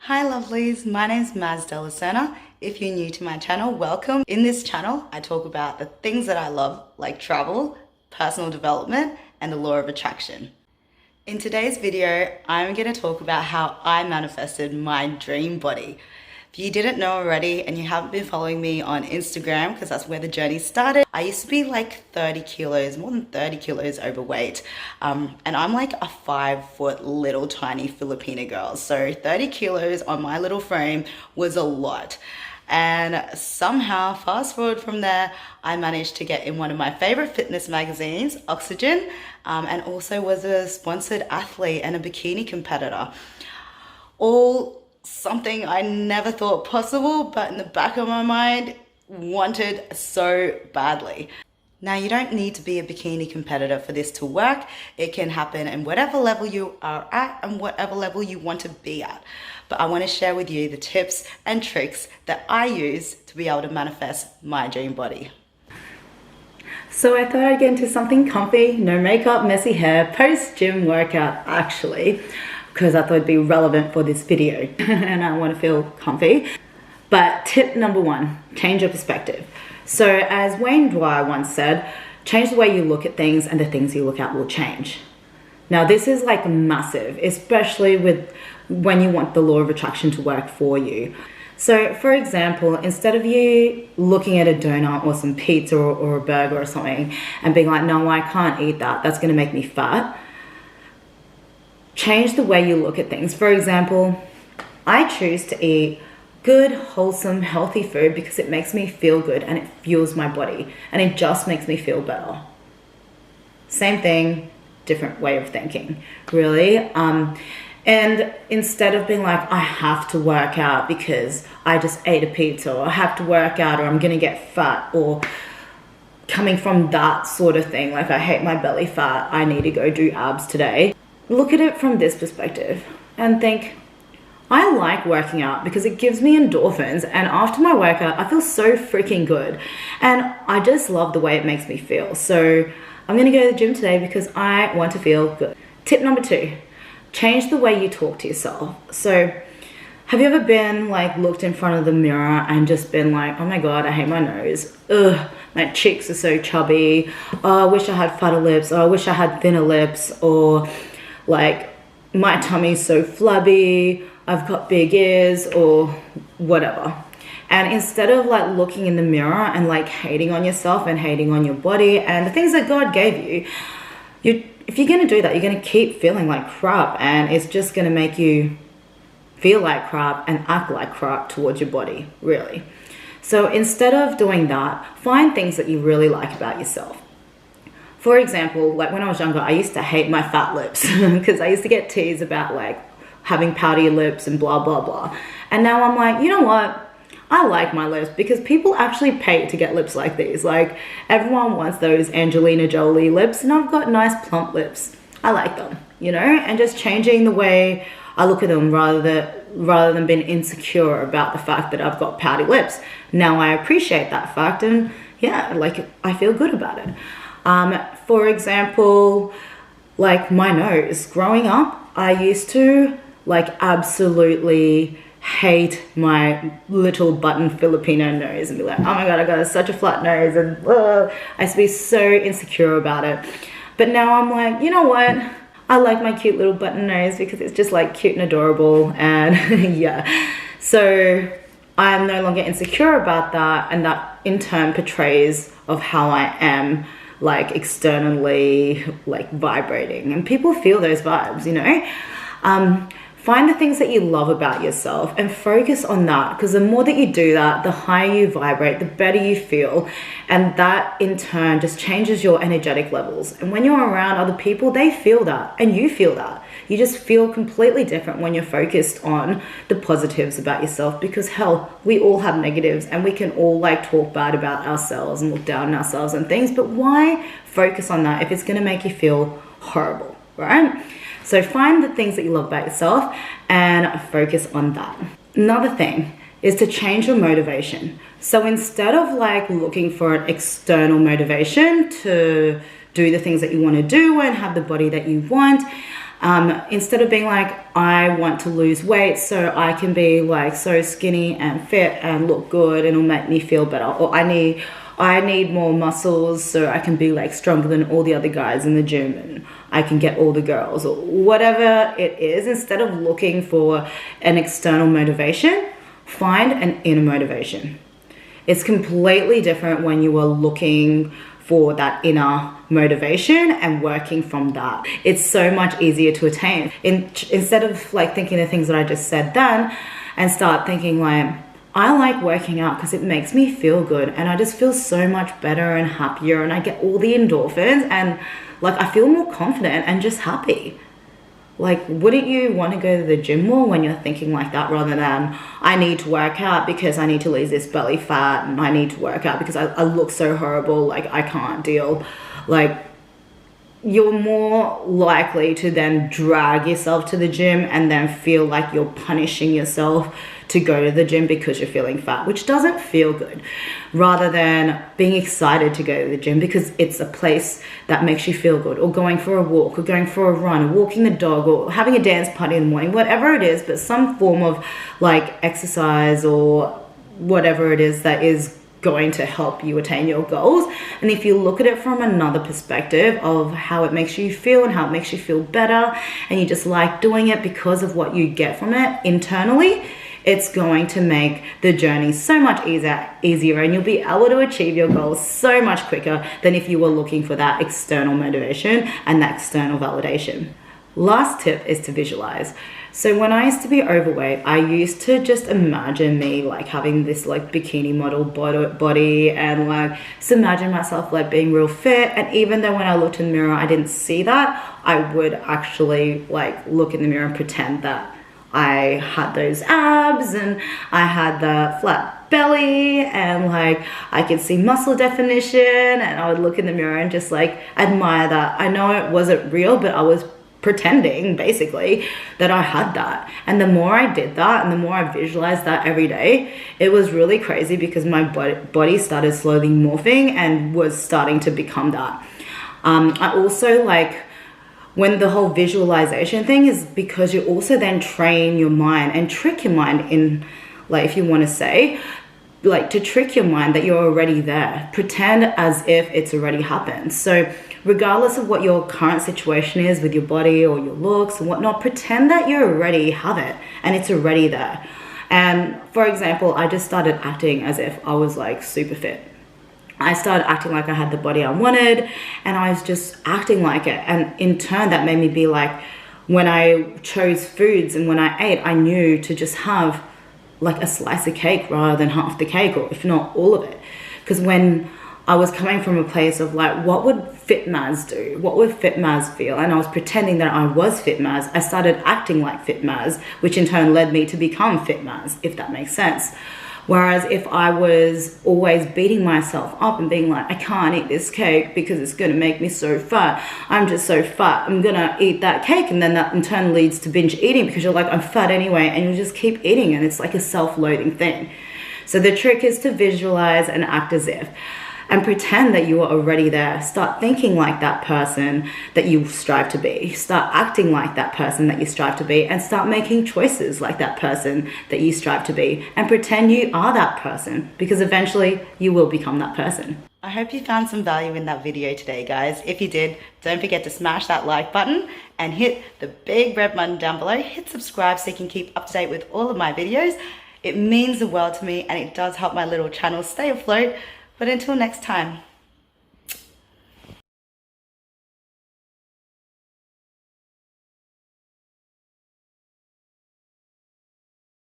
Hi lovelies, my name is Maz Delasena. If you're new to my channel, welcome. In this channel, I talk about the things that I love, like travel, personal development, and the law of attraction. In today's video, I'm going to talk about how I manifested my dream body. If you didn't know already and you haven't been following me on Instagram, because that's where the journey started, I used to be like 30 kilos, more than 30 kilos overweight. And I'm like a 5-foot little tiny Filipina girl. So 30 kilos on my little frame was a lot. And somehow, fast forward from there, I managed to get in one of my favorite fitness magazines, Oxygen, and also was a sponsored athlete and a bikini competitor. All something I never thought possible, but in the back of my mind, wanted so badly. Now, you don't need to be a bikini competitor for this to work. It can happen in whatever level you are at and whatever level you want to be at. But I want to share with you the tips and tricks that I use to be able to manifest my dream body. So I thought I'd get into something comfy, no makeup, messy hair, post-gym workout actually, because I thought it'd be relevant for this video and I want to feel comfy. But tip number one, change your perspective. So as Wayne Dwyer once said, change the way you look at things and the things you look at will change. Now this is like massive, especially with when you want the law of attraction to work for you. So for example, instead of you looking at a donut or some pizza or a burger or something and being like, no, I can't eat that, that's gonna make me fat. Change the way you look at things. For example, I choose to eat good, wholesome, healthy food because it makes me feel good and it fuels my body and it just makes me feel better. Same thing, different way of thinking, really. And instead of being like, I have to work out because I just ate a pizza, or I have to work out or I'm gonna get fat, or coming from that sort of thing, like I hate my belly fat, I need to go do abs today. Look at it from this perspective and think, I like working out because it gives me endorphins, and after my workout I feel so freaking good and I just love the way it makes me feel. So I'm gonna go to the gym today because I want to feel good. Tip number two, change the way you talk to yourself. So have you ever been like looked in front of the mirror and just been like, oh my god, I hate my nose, ugh, my cheeks are so chubby, oh, I wish I had fatter lips, or I wish I had thinner lips, or like my tummy's so flabby, I've got big ears, or whatever. And instead of like looking in the mirror and like hating on yourself and hating on your body and the things that God gave you, if you're gonna do that, you're gonna keep feeling like crap, and it's just gonna make you feel like crap and act like crap towards your body, really. So instead of doing that, find things that you really like about yourself. For example, like when I was younger, I used to hate my fat lips because I used to get teased about like having pouty lips and blah, blah, blah. And now I'm like, you know what? I like my lips because people actually pay to get lips like these. Like everyone wants those Angelina Jolie lips, and I've got nice plump lips. I like them, you know, and just changing the way I look at them rather than being insecure about the fact that I've got pouty lips. Now I appreciate that fact, and yeah, like I feel good about it. For example, like my nose. Growing up, I used to like absolutely hate my little button Filipino nose and be like, oh my god, I got such a flat nose, and I used to be so insecure about it. But now I'm like, you know what? I like my cute little button nose because it's just like cute and adorable, and yeah. So I'm no longer insecure about that, and that in turn portrays of how I am like externally like vibrating, and people feel those vibes, you know. Find the things that you love about yourself and focus on that, because the more that you do that, the higher you vibrate, the better you feel, and that in turn just changes your energetic levels. And when you're around other people, they feel that and you feel that. You just feel completely different when you're focused on the positives about yourself, because hell, we all have negatives and we can all like talk bad about ourselves and look down on ourselves and things, but why focus on that if it's going to make you feel horrible, right? So find the things that you love about yourself and focus on that. Another thing is to change your motivation. So instead of like looking for an external motivation to do the things that you want to do and have the body that you want, Instead of being like, I want to lose weight so I can be like so skinny and fit and look good and it'll make me feel better, or I need more muscles so I can be like stronger than all the other guys in the gym and I can get all the girls, or whatever it is. Instead of looking for an external motivation, find an inner motivation. It's completely different when you are looking for that inner motivation and working from that. It's so much easier to attain. Instead of like thinking the things that I just said then, and start thinking like, I like working out because it makes me feel good and I just feel so much better and happier and I get all the endorphins and like I feel more confident and just happy. Like, wouldn't you want to go to the gym more when you're thinking like that, rather than I need to work out because I need to lose this belly fat, and I need to work out because I look so horrible, like I can't deal. Like, you're more likely to then drag yourself to the gym and then feel like you're punishing yourself to go to the gym because you're feeling fat, which doesn't feel good, rather than being excited to go to the gym because it's a place that makes you feel good, or going for a walk, or going for a run, or walking the dog, or having a dance party in the morning, whatever it is, but some form of like exercise or whatever it is that is going to help you attain your goals. And if you look at it from another perspective of how it makes you feel and how it makes you feel better, and you just like doing it because of what you get from it internally, it's going to make the journey so much easier, and you'll be able to achieve your goals so much quicker than if you were looking for that external motivation and that external validation. Last tip is to visualize. So when I used to be overweight, I used to just imagine me like having this like bikini model body, and like just imagine myself like being real fit. And even though when I looked in the mirror, I didn't see that, I would actually like look in the mirror and pretend that I had those abs and I had the flat belly and like I could see muscle definition, and I would look in the mirror and just like admire that. I know it wasn't real, but I was pretending basically that I had that. And the more I did that and the more I visualized that every day, it was really crazy because my body started slowly morphing and was starting to become that. I also like, when the whole visualization thing is because you also then train your mind and trick your mind in, like, if you want to say, like, to trick your mind that you're already there. Pretend as if it's already happened. So regardless of what your current situation is with your body or your looks and whatnot, pretend that you already have it and it's already there. And for example, I just started acting as if I was like super fit. I started acting like I had the body I wanted, and I was just acting like it. And in turn, that made me be like, when I chose foods and when I ate, I knew to just have like a slice of cake rather than half the cake, or if not all of it. Because when I was coming from a place of like, what would fit Maz do? What would fit Maz feel? And I was pretending that I was fit Maz. I started acting like fit Maz, which in turn led me to become fit Maz, if that makes sense. Whereas if I was always beating myself up and being like, I can't eat this cake because it's going to make me so fat. I'm just so fat. I'm going to eat that cake. And then that in turn leads to binge eating because you're like, I'm fat anyway. And you just keep eating, and it's like a self-loathing thing. So the trick is to visualize and act as if. And pretend that you are already there. Start thinking like that person that you strive to be. Start acting like that person that you strive to be. And start making choices like that person that you strive to be. And pretend you are that person, because eventually you will become that person. I hope you found some value in that video today, guys. If you did, don't forget to smash that like button and hit the big red button down below. Hit subscribe so you can keep up to date with all of my videos. It means the world to me, and it does help my little channel stay afloat. But until next time.